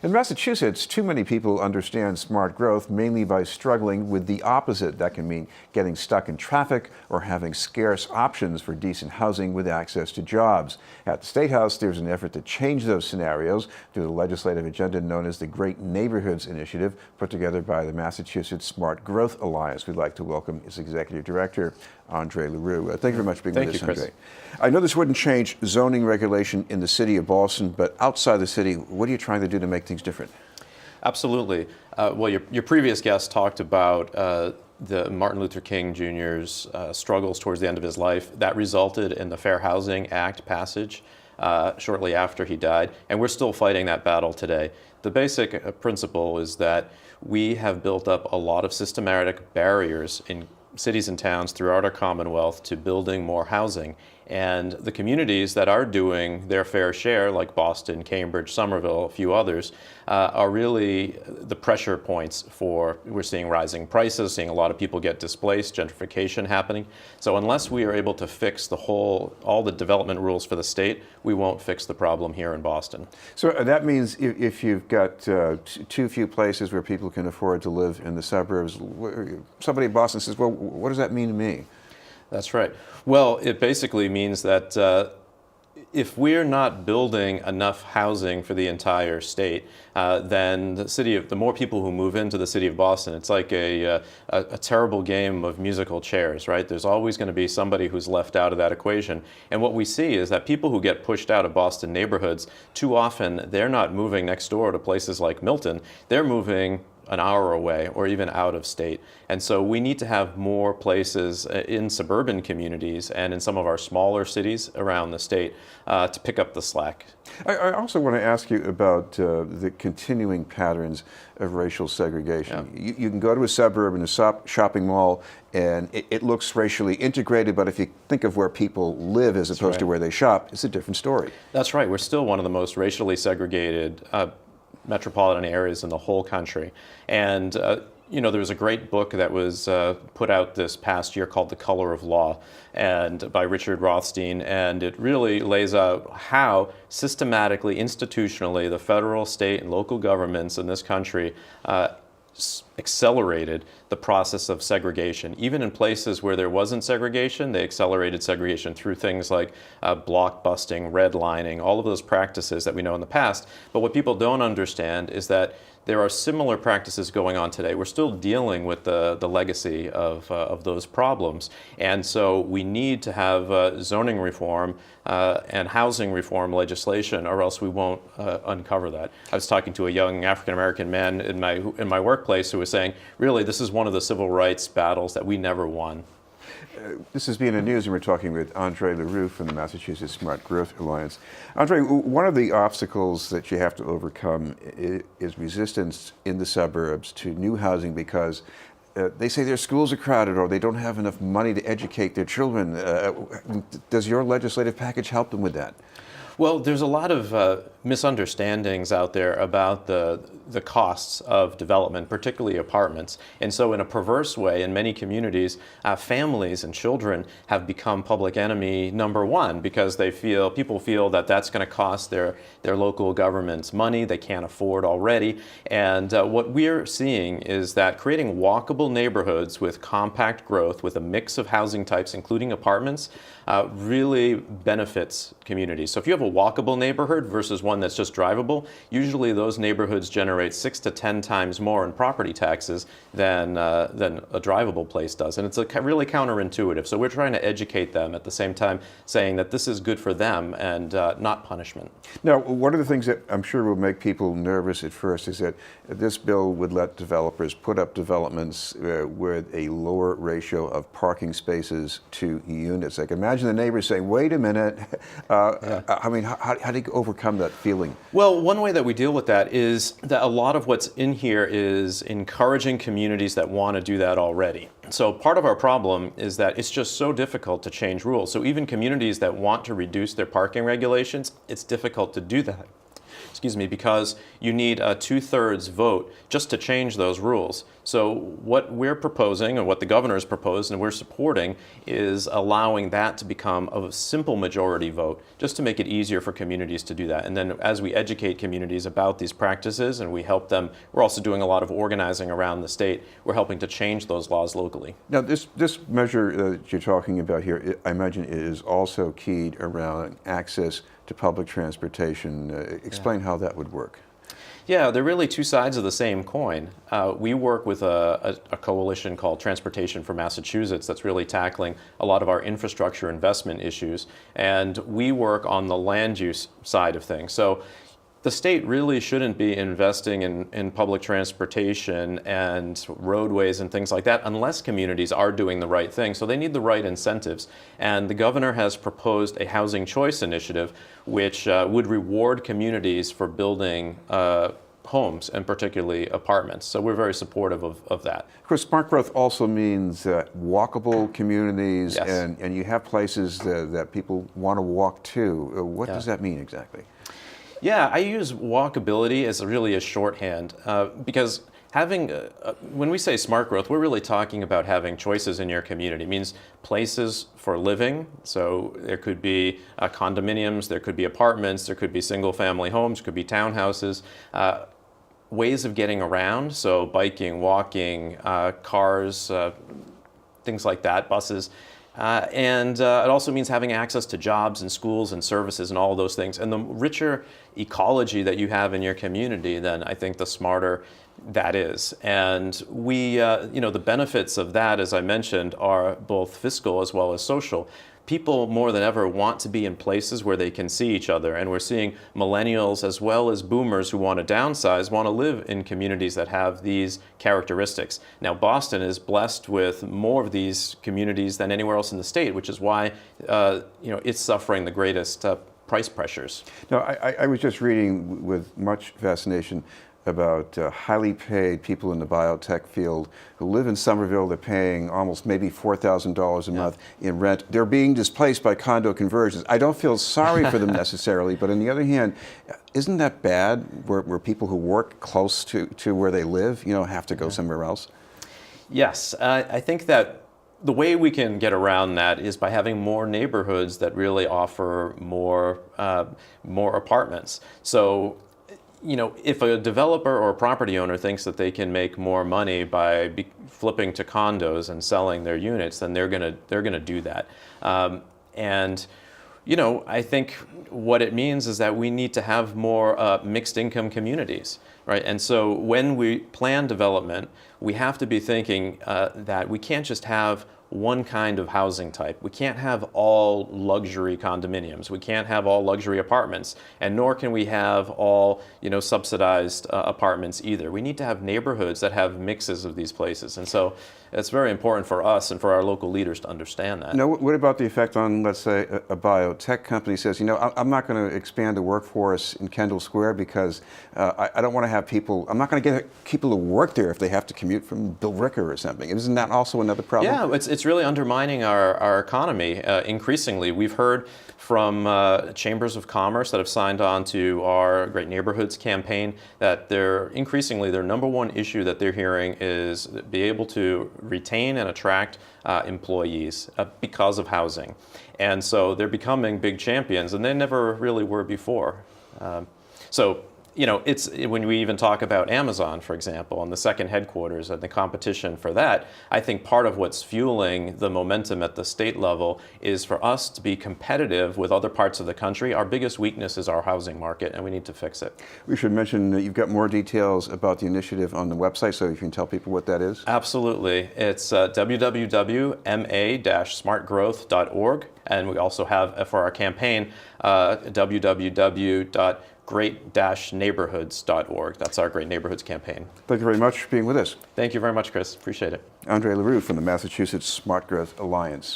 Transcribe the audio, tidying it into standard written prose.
In Massachusetts, too many people understand smart growth mainly by struggling with the opposite. That can mean getting stuck in traffic or having scarce options for decent housing with access to jobs. At the State House, there's an effort to change those scenarios through the legislative agenda known as the Great Neighborhoods Initiative, put together by the Massachusetts Smart Growth Alliance. We'd like to welcome its executive director, André Leroux. Thank you very much for being with us, André. I know this wouldn't change zoning regulation in the city of Boston, but outside the city, what are you trying to do to make things different? Absolutely. Well, your previous guest talked about the Martin Luther King Jr.'s struggles towards the end of his life. That resulted in the Fair Housing Act passage shortly after he died, and we're still fighting that battle today. The basic principle is that we have built up a lot of systematic barriers in cities and towns throughout our Commonwealth to building more housing. And the communities that are doing their fair share, like Boston, Cambridge, Somerville, a few others, are really the pressure points for, we're seeing rising prices, seeing a lot of people get displaced, gentrification happening. So unless we are able to fix all the development rules for the state, we won't fix the problem here in Boston. So that means if you've got too few places where people can afford to live in the suburbs, somebody in Boston says, well, what does that mean to me? That's right. Well, it basically means that if we're not building enough housing for the entire state, then the more people who move into the city of Boston, it's like a terrible game of musical chairs, right? There's always going to be somebody who's left out of that equation. And what we see is that people who get pushed out of Boston neighborhoods, too often they're not moving next door to places like Milton. They're moving an hour away or even out of state. And so we need to have more places in suburban communities and in some of our smaller cities around the state to pick up the slack. I also want to ask you about the continuing patterns of racial segregation. Yeah. You can go to a suburb in a shopping mall and it looks racially integrated, but if you think of where people live as opposed to where they shop, it's a different story. That's right. We're still one of the most racially segregated metropolitan areas in the whole country. And there was a great book that was put out this past year called The Color of Law, and by Richard Rothstein, and it really lays out how systematically, institutionally, the federal, state, and local governments in this country accelerated the process of segregation. Even in places where there wasn't segregation, they accelerated segregation through things like block busting, redlining, all of those practices that we know in the past. But what people don't understand is that there are similar practices going on today. We're still dealing with the legacy of those problems. And so we need to have zoning reform and housing reform legislation, or else we won't uncover that. I was talking to a young African-American man in my workplace who was saying, really, this is one of the civil rights battles that we never won. This is BNN News, and we're talking with André Leroux from the Massachusetts Smart Growth Alliance. André, one of the obstacles that you have to overcome is resistance in the suburbs to new housing because they say their schools are crowded or they don't have enough money to educate their children. Does your legislative package help them with that? Well, there's a lot of misunderstandings out there about the costs of development, particularly apartments. And so in a perverse way, in many communities, families and children have become public enemy number one because people feel that that's going to cost their local governments money they can't afford already. And what we're seeing is that creating walkable neighborhoods with compact growth, with a mix of housing types, including apartments, really benefits communities. So if you have a walkable neighborhood versus one that's just drivable, usually those neighborhoods generate 6 to 10 times more in property taxes than a drivable place does. And it's really counterintuitive. So we're trying to educate them at the same time saying that this is good for them and not punishment. Now, one of the things that I'm sure will make people nervous at first is that this bill would let developers put up developments with a lower ratio of parking spaces to units. Like imagine the neighbors saying, wait a minute, I mean, how do you overcome that feeling? Well, one way that we deal with that is that a lot of what's in here is encouraging communities that want to do that already. So part of our problem is that it's just so difficult to change rules. So even communities that want to reduce their parking regulations, it's difficult to do that. excuse me, because you need a 2/3 vote just to change those rules. So what we're proposing and what the governor has proposed and we're supporting is allowing that to become a simple majority vote just to make it easier for communities to do that. And then as we educate communities about these practices and we help them, we're also doing a lot of organizing around the state. We're helping to change those laws locally. Now, this measure that you're talking about here, I imagine it is also keyed around access to public transportation. Explain how that would work. Yeah, they're really two sides of the same coin. We work with a coalition called Transportation for Massachusetts that's really tackling a lot of our infrastructure investment issues, and we work on the land use side of things. So the state really shouldn't be investing in public transportation and roadways and things like that unless communities are doing the right thing. So they need the right incentives. And the governor has proposed a housing choice initiative which would reward communities for building homes and particularly apartments. So we're very supportive of that. Of course, smart growth also means walkable communities, Yes. and you have places that people want to walk to. What does that mean exactly? Yeah, I use walkability as really a shorthand because having, when we say smart growth, we're really talking about having choices in your community. It means places for living. So there could be condominiums, there could be apartments, there could be single family homes, could be townhouses. Ways of getting around, so biking, walking, cars, things like that, buses. And it also means having access to jobs and schools and services and all of those things. And the richer ecology that you have in your community, then I think the smarter that is. And we, the benefits of that, as I mentioned, are both fiscal as well as social. People more than ever want to be in places where they can see each other. And we're seeing millennials as well as boomers who want to downsize, want to live in communities that have these characteristics. Now, Boston is blessed with more of these communities than anywhere else in the state, which is why it's suffering the greatest price pressures. Now, I was just reading with much fascination about highly paid people in the biotech field who live in Somerville. They're paying almost maybe $4,000 a month in rent. They're being displaced by condo conversions. I don't feel sorry for them necessarily, but on the other hand, isn't that bad where people who work close to where they live, have to go somewhere else? Yes, I think that the way we can get around that is by having more neighborhoods that really offer more apartments. So, if a developer or a property owner thinks that they can make more money by flipping to condos and selling their units, then they're gonna do that. I think what it means is that we need to have more mixed income communities, right? And so when we plan development, we have to be thinking that we can't just have one kind of housing type. We can't have all luxury condominiums. We can't have all luxury apartments, and nor can we have all subsidized apartments either. We need to have neighborhoods that have mixes of these places, and so it's very important for us and for our local leaders to understand that. Now, what about the effect on, let's say, a biotech company says, I'm not going to expand the workforce in Kendall Square because I don't want to have people, I'm not going to get people to work there if they have to commute from Billerica or something. Isn't that also another problem? Yeah, it's really undermining our economy increasingly. We've heard from chambers of commerce that have signed on to our Great Neighborhoods campaign that their number one issue that they're hearing is be able to retain and attract employees because of housing. And so they're becoming big champions, and they never really were before. It's when we even talk about Amazon, for example, and the second headquarters and the competition for that, I think part of what's fueling the momentum at the state level is for us to be competitive with other parts of the country. Our biggest weakness is our housing market, and we need to fix it. We should mention that you've got more details about the initiative on the website, so you can tell people what that is. Absolutely. It's www.ma-smartgrowth.org, and we also have, for our campaign, www.great-neighborhoods.org. That's our Great Neighborhoods campaign. Thank you very much for being with us. Thank you very much, Chris. Appreciate it. André Leroux from the Massachusetts Smart Growth Alliance.